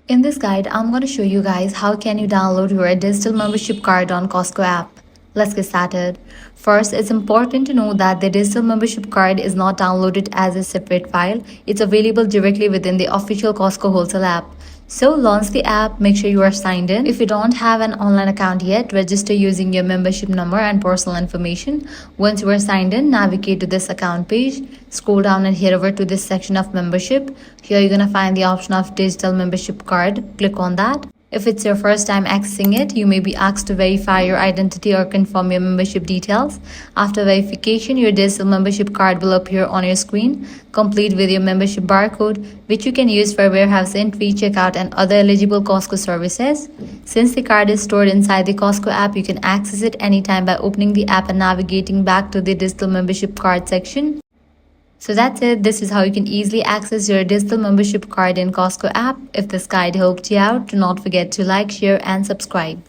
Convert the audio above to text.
In this guide, I'm going to show you guys how can you download your digital membership card on Costco app. Let's get started. First, it's important to know that the digital membership card is not downloaded as a separate file. It's available directly within the official Costco wholesale app. So launch the app, make sure you are signed in. If you don't have an online account yet, register using your membership number and personal information. Once you are signed in, navigate to this account page, scroll down and head over to this section of membership. Here you're gonna find the option of digital membership card. Click on that. If it's your first time accessing it, you may be asked to verify your identity or confirm your membership details. After verification, your digital membership card will appear on your screen, complete with your membership barcode, which you can use for warehouse entry, checkout, and other eligible Costco services. Since the card is stored inside the Costco app, you can access it anytime by opening the app and navigating back to the digital membership card section. So that's it. This is how you can easily access your digital membership card in Costco app. If this guide helped you out, do not forget to like, share, and subscribe.